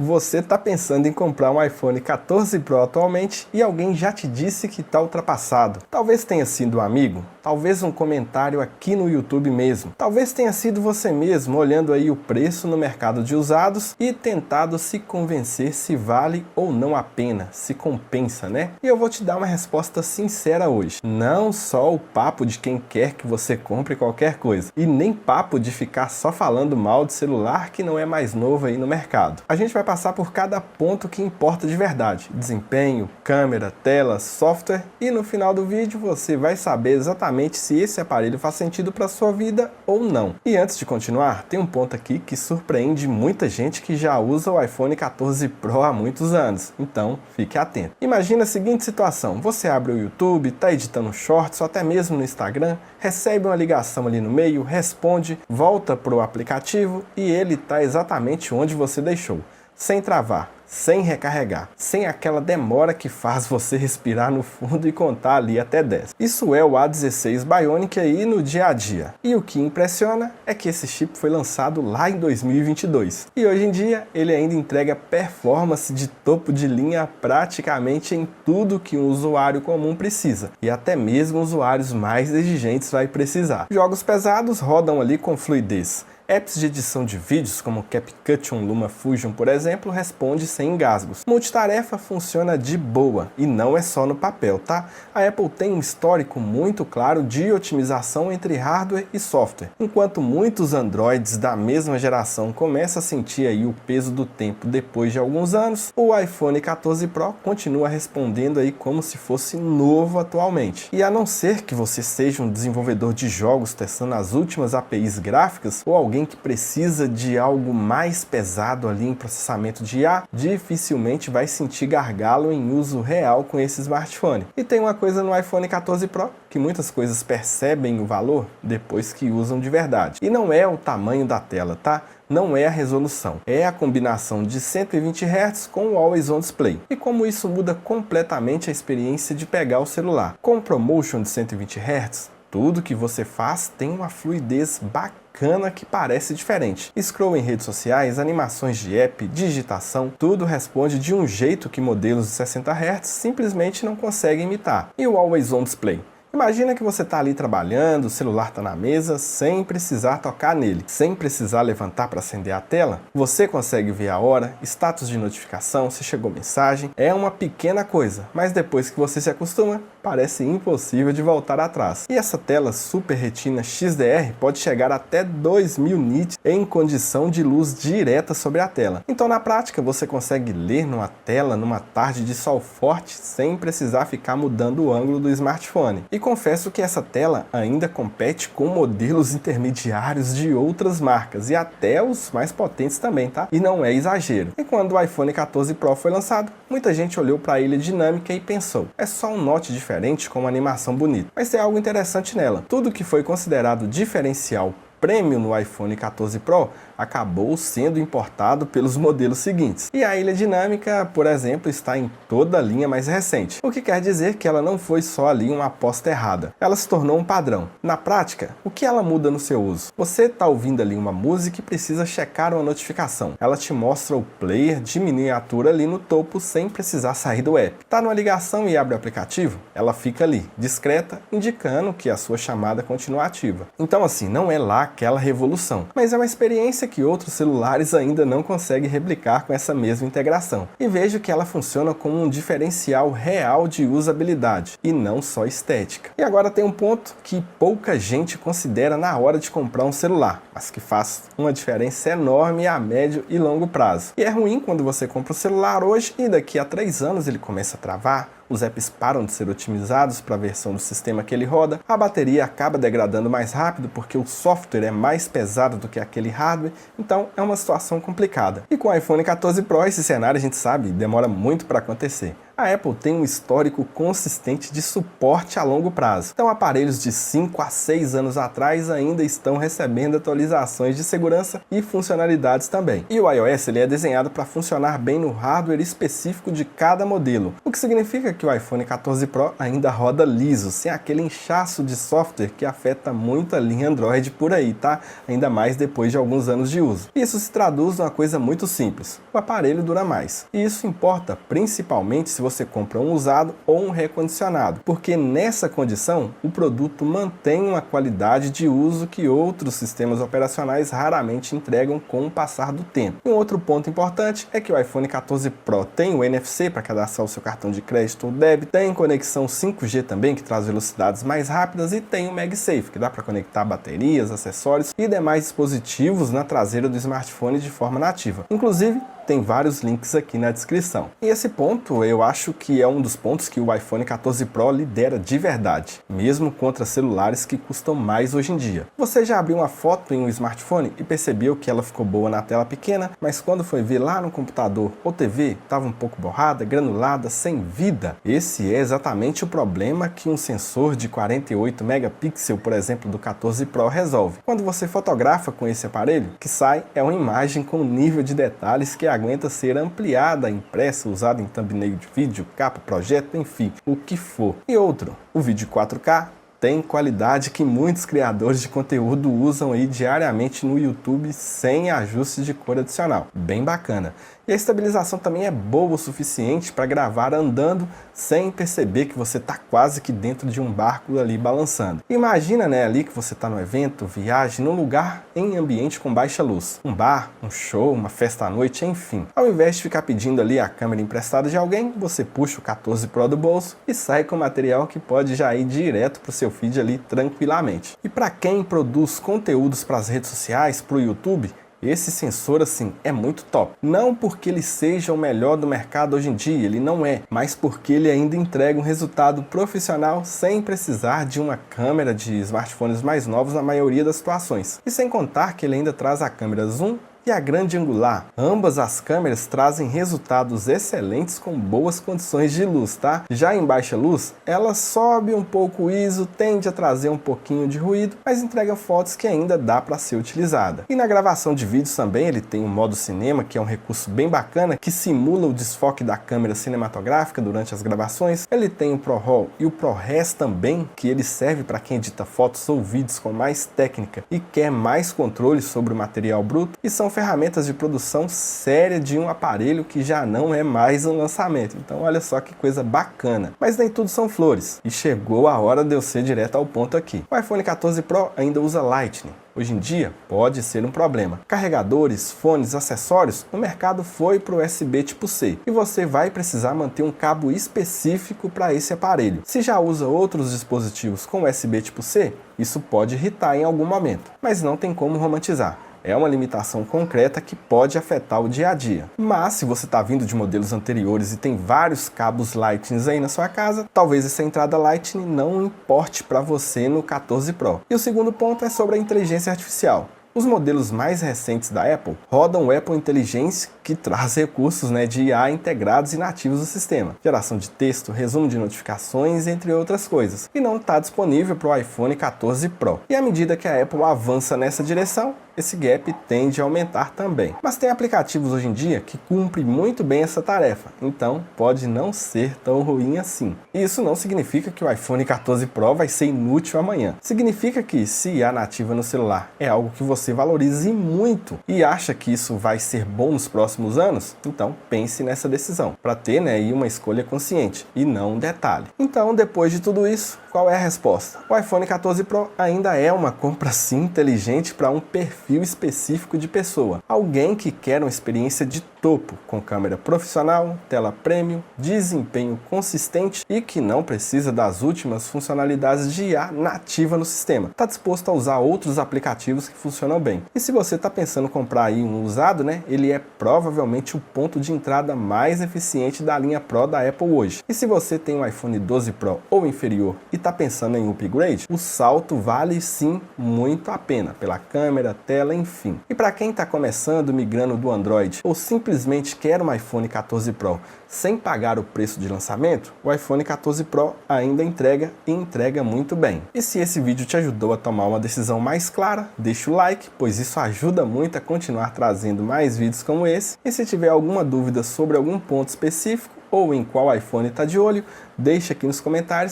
Você está pensando em comprar um iPhone 14 Pro atualmente e alguém já te disse que está ultrapassado. Talvez tenha sido um amigo, talvez um comentário aqui no YouTube mesmo. Talvez tenha sido você mesmo olhando aí o preço no mercado de usados e tentado se convencer se vale ou não a pena, se compensa, né? E eu vou te dar uma resposta sincera hoje. Não só o papo de quem quer que você compre qualquer coisa, e nem papo de ficar só falando mal de celular que não é mais novo aí no mercado. A gente vai passar por cada ponto que importa de verdade: desempenho, câmera, tela, software, e no final do vídeo você vai saber exatamente se esse aparelho faz sentido para sua vida ou não. E antes de continuar, tem um ponto aqui que surpreende muita gente que já usa o iPhone 14 Pro há muitos anos, então fique atento. Imagina a seguinte situação: você abre o YouTube, está editando shorts ou até mesmo no Instagram, recebe uma ligação ali no meio, responde, volta para o aplicativo e ele está exatamente onde você deixou. Sem travar, sem recarregar, sem aquela demora que faz você respirar no fundo e contar ali até 10. Isso é o A16 Bionic aí no dia a dia. E o que impressiona é que esse chip foi lançado lá em 2022. E hoje em dia ele ainda entrega performance de topo de linha praticamente em tudo que um usuário comum precisa. E até mesmo usuários mais exigentes vai precisar. Jogos pesados rodam ali com fluidez. Apps de edição de vídeos como CapCut ou LumaFusion, por exemplo, responde sem engasgos. Multitarefa funciona de boa e não é só no papel, tá? A Apple tem um histórico muito claro de otimização entre hardware e software. Enquanto muitos Androids da mesma geração começam a sentir aí o peso do tempo depois de alguns anos, o iPhone 14 Pro continua respondendo aí como se fosse novo atualmente. E a não ser que você seja um desenvolvedor de jogos testando as últimas APIs gráficas ou alguém que precisa de algo mais pesado ali em processamento de IA, dificilmente vai sentir gargalo em uso real com esse smartphone. E tem uma coisa no iPhone 14 Pro, que muitas coisas percebem o valor depois que usam de verdade. E não é o tamanho da tela, tá? Não é a resolução, é a combinação de 120 Hz com o Always On Display. E como isso muda completamente a experiência de pegar o celular. Com o ProMotion de 120 Hz, tudo que você faz tem uma fluidez bacana que parece diferente. Scroll em redes sociais, animações de app, digitação, tudo responde de um jeito que modelos de 60 Hz simplesmente não conseguem imitar. E o Always On Display? Imagina que você está ali trabalhando, o celular está na mesa, sem precisar tocar nele, sem precisar levantar para acender a tela. Você consegue ver a hora, status de notificação, se chegou mensagem. É uma pequena coisa, mas depois que você se acostuma, parece impossível de voltar atrás. E essa tela Super Retina XDR pode chegar até 2000 nits em condição de luz direta sobre a tela. Então na prática você consegue ler numa tela numa tarde de sol forte sem precisar ficar mudando o ângulo do smartphone. E confesso que essa tela ainda compete com modelos intermediários de outras marcas e até os mais potentes também, tá? E não é exagero. E quando o iPhone 14 Pro foi lançado, muita gente olhou para a ilha dinâmica e pensou: é só um note diferente com uma animação bonita. Mas tem algo interessante nela. Tudo que foi considerado diferencial premium no iPhone 14 Pro acabou sendo importado pelos modelos seguintes. E a ilha dinâmica, por exemplo, está em toda a linha mais recente, o que quer dizer que ela não foi só ali uma aposta errada. Ela se tornou um padrão. Na prática, o que ela muda no seu uso? Você está ouvindo ali uma música e precisa checar uma notificação. Ela te mostra o player de miniatura ali no topo sem precisar sair do app. Está numa ligação e abre o aplicativo? Ela fica ali, discreta, indicando que a sua chamada continua ativa. Então assim, não é lá aquela revolução, mas é uma experiência que outros celulares ainda não conseguem replicar com essa mesma integração. E vejo que ela funciona como um diferencial real de usabilidade e não só estética. E agora tem um ponto que pouca gente considera na hora de comprar um celular, mas que faz uma diferença enorme a médio e longo prazo. E é ruim quando você compra o celular hoje e daqui a 3 anos ele começa a travar, os apps param de ser otimizados para a versão do sistema que ele roda, a bateria acaba degradando mais rápido porque o software é mais pesado do que aquele hardware, então é uma situação complicada. E com o iPhone 14 Pro esse cenário a gente sabe, demora muito para acontecer. A Apple tem um histórico consistente de suporte a longo prazo. Então aparelhos de 5 a 6 anos atrás ainda estão recebendo atualizações de segurança e funcionalidades também. E o iOS ele é desenhado para funcionar bem no hardware específico de cada modelo, o que significa que o iPhone 14 Pro ainda roda liso, sem aquele inchaço de software que afeta muito a linha Android por aí, tá? Ainda mais depois de alguns anos de uso. Isso se traduz numa coisa muito simples: o aparelho dura mais. E isso importa principalmente se você compra um usado ou um recondicionado, porque nessa condição o produto mantém uma qualidade de uso que outros sistemas operacionais raramente entregam com o passar do tempo. E um outro ponto importante é que o iPhone 14 Pro tem o NFC para cadastrar o seu cartão de crédito ou débito, tem conexão 5G também, que traz velocidades mais rápidas, e tem o MagSafe, que dá para conectar baterias, acessórios e demais dispositivos na traseira do smartphone de forma nativa. Inclusive, tem vários links aqui na descrição. E esse ponto eu acho que é um dos pontos que o iPhone 14 Pro lidera de verdade, mesmo contra celulares que custam mais hoje em dia. Você já abriu uma foto em um smartphone e percebeu que ela ficou boa na tela pequena, mas quando foi ver lá no computador ou TV, estava um pouco borrada, granulada, sem vida? Esse é exatamente o problema que um sensor de 48 megapixels, por exemplo, do 14 Pro resolve. Quando você fotografa com esse aparelho, o que sai é uma imagem com nível de detalhes que aguenta ser ampliada, impressa, usada em thumbnail de vídeo, capa, projeto, enfim, o que for. E outro, o vídeo 4K tem qualidade que muitos criadores de conteúdo usam aí diariamente no YouTube sem ajuste de cor adicional. Bem bacana. E a estabilização também é boa o suficiente para gravar andando sem perceber que você está quase que dentro de um barco ali balançando. Imagina, né, ali que você está no evento, viagem, num lugar em ambiente com baixa luz. Um bar, um show, uma festa à noite, enfim. Ao invés de ficar pedindo ali a câmera emprestada de alguém, você puxa o 14 Pro do bolso e sai com material que pode já ir direto para o seu feed ali tranquilamente. E para quem produz conteúdos para as redes sociais, para o YouTube, esse sensor assim é muito top. Não porque ele seja o melhor do mercado hoje em dia, ele não é, mas porque ele ainda entrega um resultado profissional sem precisar de uma câmera de smartphones mais novos na maioria das situações. E sem contar que ele ainda traz a câmera zoom e a grande angular. Ambas as câmeras trazem resultados excelentes com boas condições de luz, tá? Já em baixa luz, ela sobe um pouco o ISO, tende a trazer um pouquinho de ruído, mas entrega fotos que ainda dá para ser utilizada. E na gravação de vídeos também ele tem o modo cinema, que é um recurso bem bacana, que simula o desfoque da câmera cinematográfica durante as gravações. Ele tem o ProRAW e o ProRes também, que ele serve para quem edita fotos ou vídeos com mais técnica e quer mais controle sobre o material bruto, e são ferramentas de produção séria de um aparelho que já não é mais um lançamento. Então olha só que coisa bacana. Mas nem tudo são flores. E chegou a hora de eu ser direto ao ponto aqui. O iPhone 14 Pro ainda usa Lightning. Hoje em dia pode ser um problema. Carregadores, fones, acessórios, o mercado foi para o USB tipo C e você vai precisar manter um cabo específico para esse aparelho. Se já usa outros dispositivos com USB tipo C, isso pode irritar em algum momento, mas não tem como romantizar. É uma limitação concreta que pode afetar o dia a dia. Mas se você está vindo de modelos anteriores e tem vários cabos Lightning aí na sua casa, talvez essa entrada Lightning não importe para você no 14 Pro. E o segundo ponto é sobre a inteligência artificial. Os modelos mais recentes da Apple rodam o Apple Intelligence, que traz recursos de IA integrados e nativos do sistema. Geração de texto, resumo de notificações, entre outras coisas. E não está disponível para o iPhone 14 Pro. E à medida que a Apple avança nessa direção, esse gap tende a aumentar também. Mas tem aplicativos hoje em dia que cumprem muito bem essa tarefa, então pode não ser tão ruim assim. E isso não significa que o iPhone 14 Pro vai ser inútil amanhã. Significa que se IA nativa no celular é algo que você valorize muito e acha que isso vai ser bom nos próximos anos, então pense nessa decisão, para ter aí uma escolha consciente e não um detalhe. Então, depois de tudo isso, qual é a resposta? O iPhone 14 Pro ainda é uma compra sim inteligente para um perfil específico de pessoa. Alguém que quer uma experiência de topo, com câmera profissional, tela premium, desempenho consistente e que não precisa das últimas funcionalidades de IA nativa no sistema. Está disposto a usar outros aplicativos que funcionam bem. E se você está pensando em comprar aí um usado, ele é provavelmente o ponto de entrada mais eficiente da linha Pro da Apple hoje. E se você tem um iPhone 12 Pro ou inferior e está pensando em upgrade, o salto vale sim muito a pena, pela câmera, tela, enfim. E para quem está começando, migrando do Android ou simplesmente simplesmente quer um iPhone 14 Pro sem pagar o preço de lançamento, o iPhone 14 Pro ainda entrega e entrega muito bem. E se esse vídeo te ajudou a tomar uma decisão mais clara, deixa o like, pois isso ajuda muito a continuar trazendo mais vídeos como esse. E se tiver alguma dúvida sobre algum ponto específico ou em qual iPhone está de olho, deixa aqui nos comentários